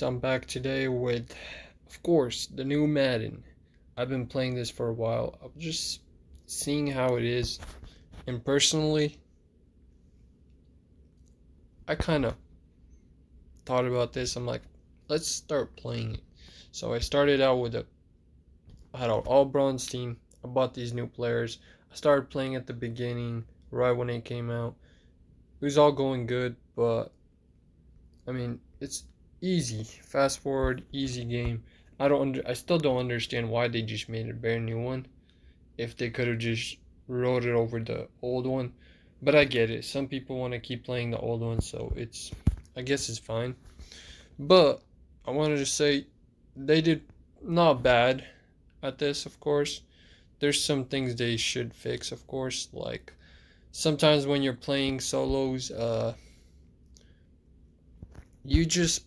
I'm back today with, of course, the new Madden. I've been playing this for a while. I'm just seeing how it is. And personally, I kind of thought about this. I'm like, let's start playing it. So I started out I had an all bronze team. I bought these new players. I started playing at the beginning, right when it came out. It was all going good, but I mean, it's easy. Fast forward, easy game. I still don't understand why they just made a brand new one. If they could have just wrote it over the old one, but I get it. Some people want to keep playing the old one, so I guess it's fine. But I wanted to say they did not bad at this. Of course, there's some things they should fix. Of course, like sometimes when you're playing solos, you just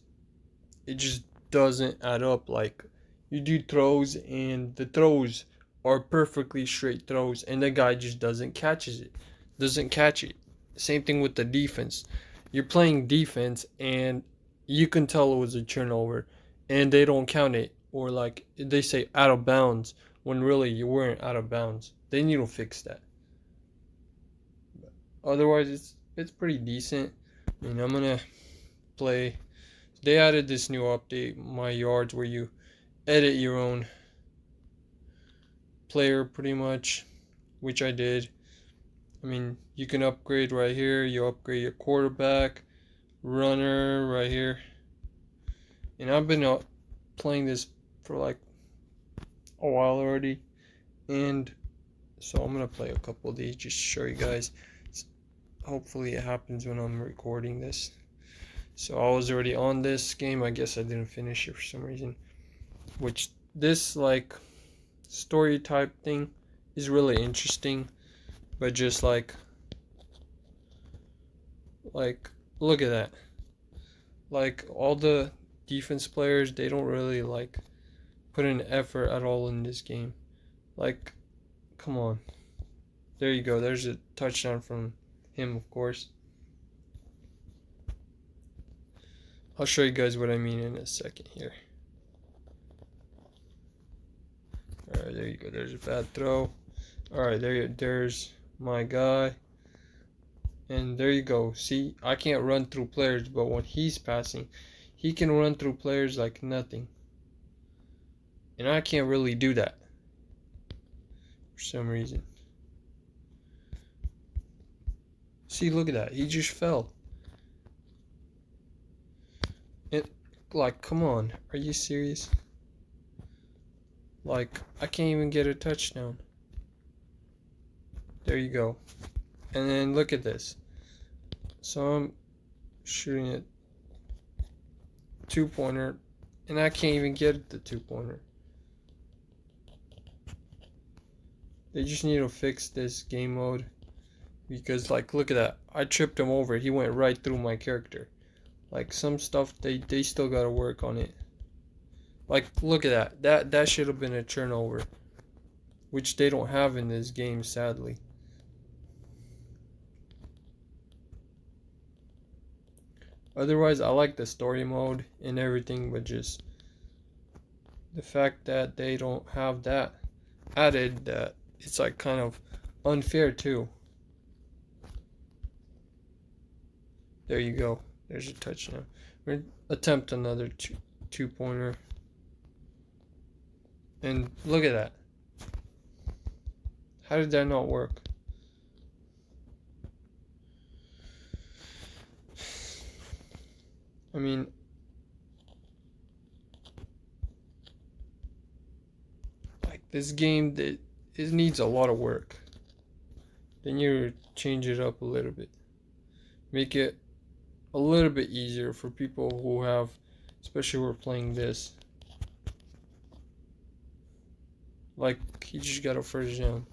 it just doesn't add up. Like you do throws and the throws are perfectly straight throws and the guy just doesn't catch it. Same thing with the defense. You're playing defense and you can tell it was a turnover and they don't count it, or like they say out of bounds when really you weren't out of bounds. They need to fix that. Otherwise it's pretty decent. I mean, I'm gonna play. They added this new update, My Yards, where you edit your own player pretty much, which I did. I mean, you can upgrade right here. You upgrade your quarterback, runner right here. And I've been playing this for like a while already. And so I'm going to play a couple of these just to show you guys. Hopefully it happens when I'm recording this. So I was already on this game. I guess I didn't finish it for some reason. Which this like story type thing is really interesting, but just like look at that. Like all the defense players, they don't really like put in effort at all in this game. Like, come on. There you go. There's a touchdown from him, of course. I'll show you guys what I mean in a second here. Alright, there you go. There's a bad throw. Alright, there's my guy. And there you go. See, I can't run through players, but when he's passing, he can run through players like nothing. And I can't really do that for some reason. See, look at that. He just fell. And, like, come on. Are you serious? Like, I can't even get a touchdown. There you go. And then look at this. So I'm shooting it two-pointer, and I can't even get the two-pointer. They just need to fix this game mode, because like look at that. I tripped him over. He went right through my character. Like some stuff they still gotta work on it. Like look at that should have been a turnover, which they don't have in this game, sadly. Otherwise, I like the story mode and everything, but just the fact that they don't have that added, that it's like kind of unfair too. There you go. There's a touchdown. We're gonna attempt another two-pointer. And look at that. How did that not work? I mean, like this game, it needs a lot of work. Then you change it up a little bit. Make it a little bit easier for people who have, especially who are playing this. Like, he just got a first down.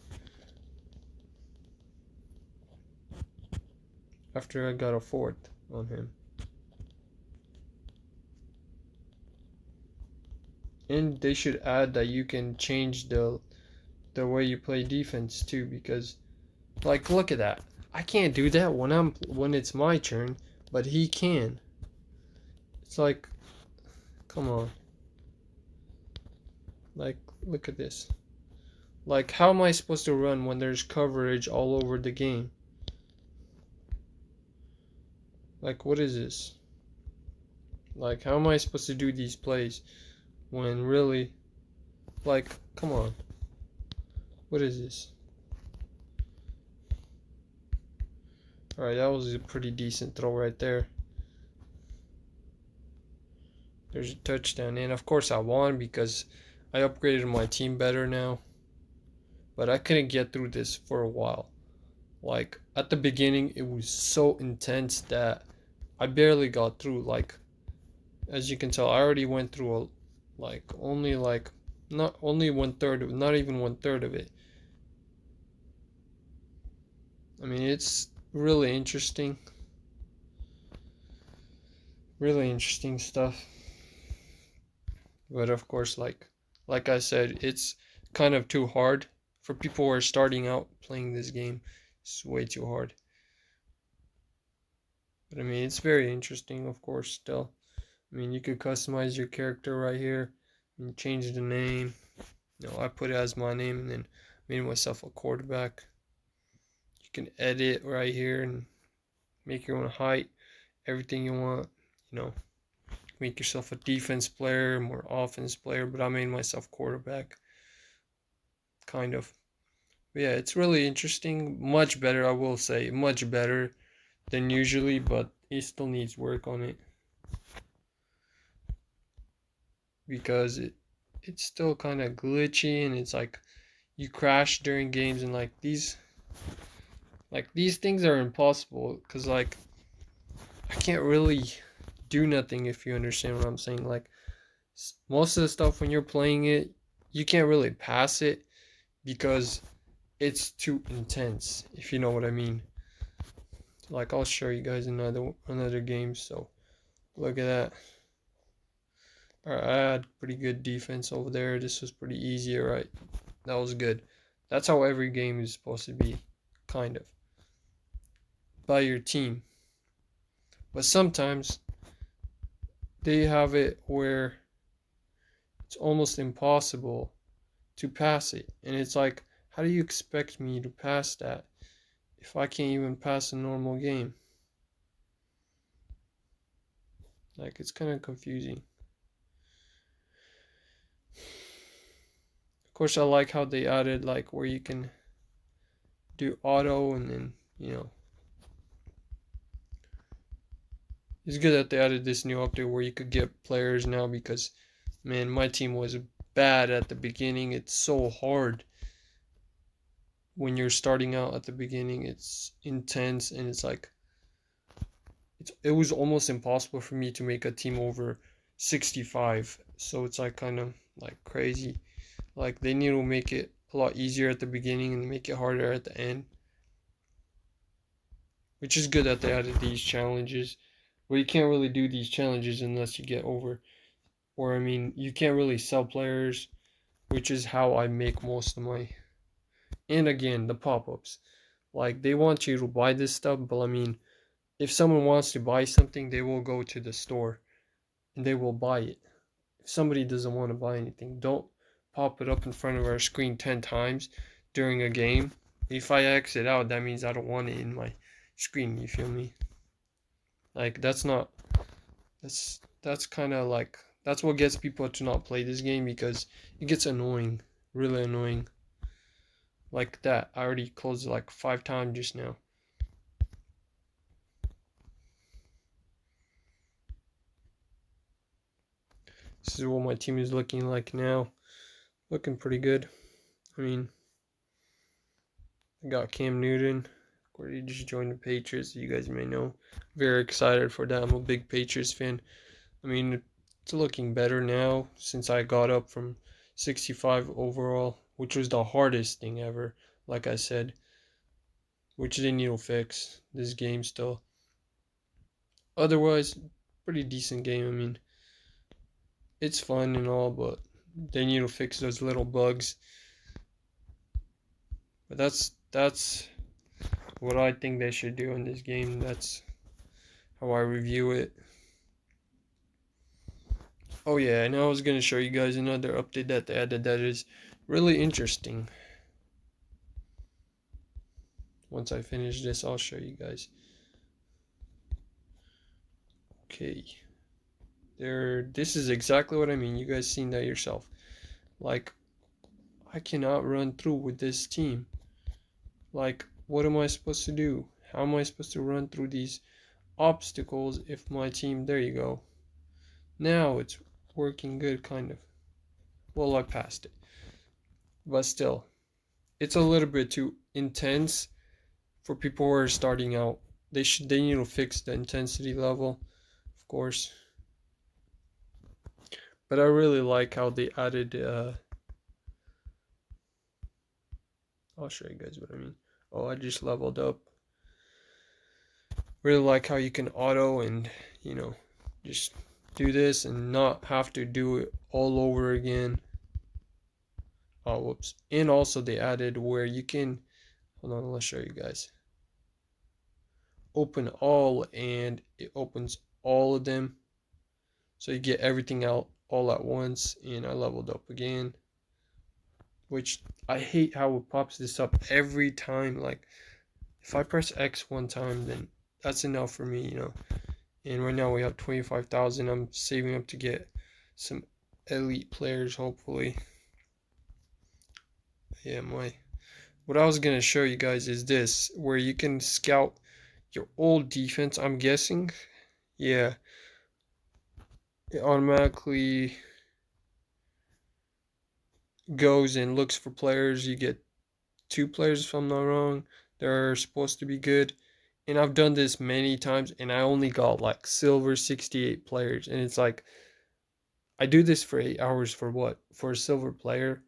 After I got a fourth on him. And they should add that you can change the way you play defense too, because like look at that. I can't do that when it's my turn, but he can. It's like Come on. Like, look at this. Like, how am I supposed to run when there's coverage all over the game? Like, what is this? Like, how am I supposed to do these plays when really, like, come on. What is this? Alright, that was a pretty decent throw right there. There's a touchdown. And of course I won because I upgraded my team better now. But I couldn't get through this for a while. Like, at the beginning, it was so intense that I barely got through. Like, as you can tell, I already went through not only one third of, not even one third of it. I mean, it's really interesting. Really interesting stuff. But of course, like I said, it's kind of too hard for people who are starting out playing this game. It's way too hard. But I mean, it's very interesting, of course, still. I mean, you could customize your character right here and change the name. I put it as my name and then made myself a quarterback. You can edit right here and make your own height, everything you want. Make yourself a defense player, more offense player, but I made myself quarterback, kind of. But yeah, it's really interesting. Much better, I will say, much better than usually, but it still needs work on it because it's still kind of glitchy and it's like you crash during games and these things are impossible because like I can't really do nothing if you understand what I'm saying. Like most of the stuff when you're playing it, you can't really pass it because it's too intense, if you know what I mean. Like I'll show you guys another game. So look at that. Alright, I had pretty good defense over there. This was pretty easy, right? That was good. That's how every game is supposed to be, kind of. By your team. But sometimes they have it where it's almost impossible to pass it. And it's like, how do you expect me to pass that if I can't even pass a normal game? Like, it's kind of confusing. Of course, I like how they added, like, where you can do auto and then, it's good that they added this new update where you could get players now because, man, my team was bad at the beginning. It's so hard when you're starting out at the beginning. It's intense and it's like it was almost impossible for me to make a team over 65. So it's like kind of like crazy. Like they need to make it a lot easier at the beginning and make it harder at the end. Which is good that they added these challenges. But you can't really do these challenges unless you get over. Or I mean, you can't really sell players, which is how I make most of my. And again, the pop-ups. Like they want you to buy this stuff, but I mean, if someone wants to buy something, they will go to the store and they will buy it. If somebody doesn't want to buy anything, don't pop it up in front of our screen 10 times during a game. If I exit out, that means I don't want it in my screen, you feel me? Like that's kind of like that's what gets people to not play this game because it gets annoying, really annoying. Like that, I already closed it like 5 times just now. This is what my team is looking like now. Looking pretty good. I mean, I got Cam Newton. Where he just joined the Patriots. You guys may know. Very excited for that. I'm a big Patriots fan. I mean, it's looking better now since I got up from 65 overall, which was the hardest thing ever, like I said, which they need to fix this game still. Otherwise, pretty decent game. I mean, it's fun and all, but they need to fix those little bugs. But that's what I think they should do in this game. That's how I review it. Oh yeah, and I was gonna show you guys another update that they added that is really interesting. Once I finish this, I'll show you guys. Okay. This is exactly what I mean. You guys seen that yourself. Like, I cannot run through with this team. Like, what am I supposed to do? How am I supposed to run through these obstacles if my team, there you go. Now it's working good, kind of. Well, I passed it. But still, it's a little bit too intense for people who are starting out. They need to fix the intensity level, of course. But I really like how they added I'll show you guys what I mean. Oh, I just leveled up. Really like how you can auto and, you know, just do this and not have to do it all over again. Oh, whoops. And also they added where you can, hold on, let's show you guys. Open all and it opens all of them. So you get everything out all at once. And I leveled up again. Which I hate how it pops this up every time. Like if I press X one time, then that's enough for me, you know. And right now we have 25,000. I'm saving up to get some elite players, hopefully. Yeah, what I was gonna show you guys is this, where you can scout your old defense. I'm guessing, yeah, it automatically goes and looks for players. You get 2 players if I'm not wrong. They're supposed to be good. And I've done this many times, and I only got like silver 68 players, and it's like I do this for 8 hours for what? For a silver player?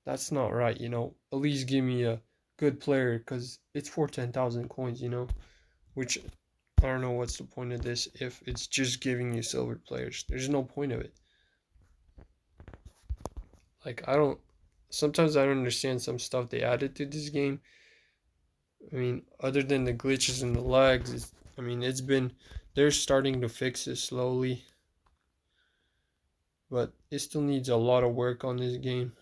That's not right, you know. At least give me a good player because it's for 10,000 coins, you know. Which I don't know what's the point of this if it's just giving you silver players. There's no point of it. Like I don't. Sometimes I don't understand some stuff they added to this game. I mean, other than the glitches and the lags, I mean, it's been. They're starting to fix it slowly, but it still needs a lot of work on this game.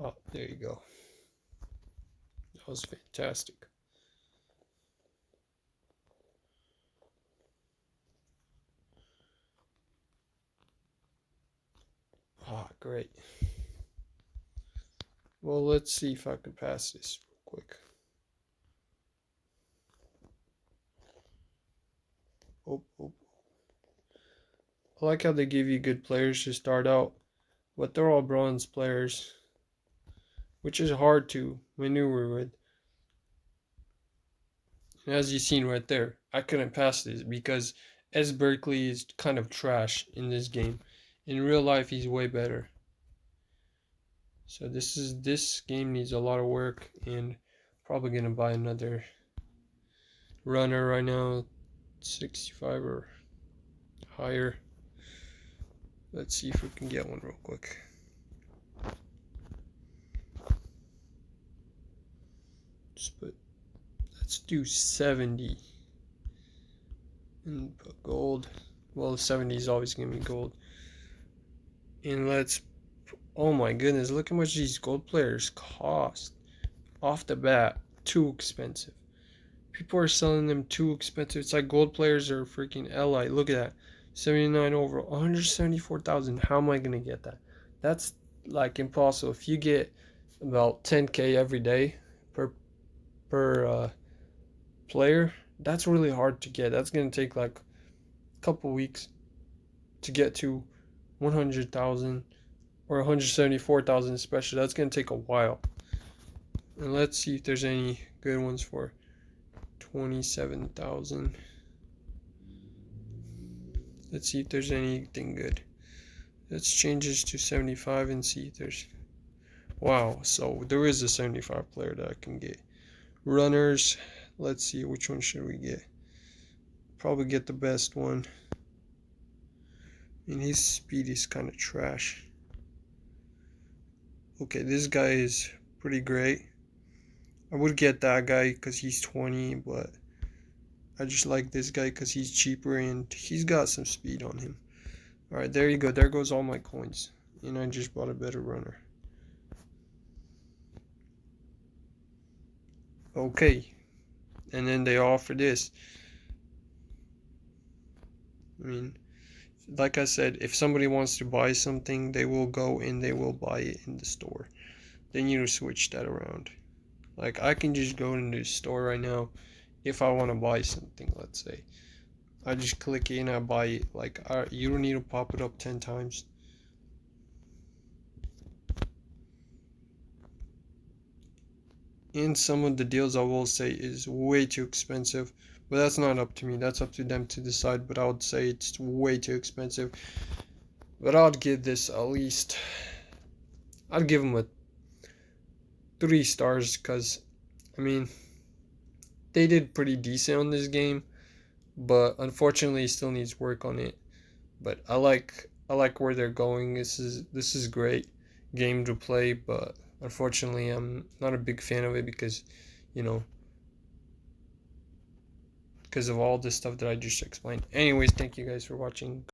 Oh, there you go. That was fantastic. Ah, great. Well, let's see if I can pass this real quick. Oh, oh. I like how they give you good players to start out, but they're all bronze players, which is hard to maneuver with. And as you've seen right there, I couldn't pass this because S. Berkeley is kind of trash in this game. In real life, he's way better. So this game needs a lot of work, and probably gonna buy another runner right now, 65 or higher. Let's see if we can get one real quick. Let's do 70 and put gold. Well, 70 is always gonna be gold. And oh my goodness, look how much these gold players cost. Off the bat, too expensive. People are selling them too expensive. It's like gold players are freaking LI. Look at that. 79 over 174,000. How am I going to get that? That's like impossible. If you get about 10k every day per player, that's really hard to get. That's going to take like a couple weeks to get to 100,000 or 174,000 especially. That's going to take a while. And let's see if there's any good ones for 27,000. Let's see if there's anything good. Let's change this to 75 and see if there's. Wow, so there is a 75 player that I can get. Runners, let's see which one should we get. Probably get the best one. And his speed is kind of trash. Okay, this guy is pretty great. I would get that guy because he's 20, but I just like this guy because he's cheaper and he's got some speed on him. Alright, there you go. There goes all my coins. And I just bought a better runner. Okay. And then they offer this. I mean, like I said, if somebody wants to buy something, they will go and they will buy it in the store. They need to switch that around. Like, I can just go into the store right now if I want to buy something, let's say. I just click it and I buy it. Like, you don't need to pop it up 10 times. And some of the deals I will say is way too expensive. But that's not up to me. That's up to them to decide. But I would say it's way too expensive. But I'd give this at least... I'd give them a 3 stars because, I mean, they did pretty decent on this game. But unfortunately, it still needs work on it. But I like where they're going. This is great game to play, but unfortunately, I'm not a big fan of it because, you know, because of all this stuff that I just explained. Anyways, thank you guys for watching.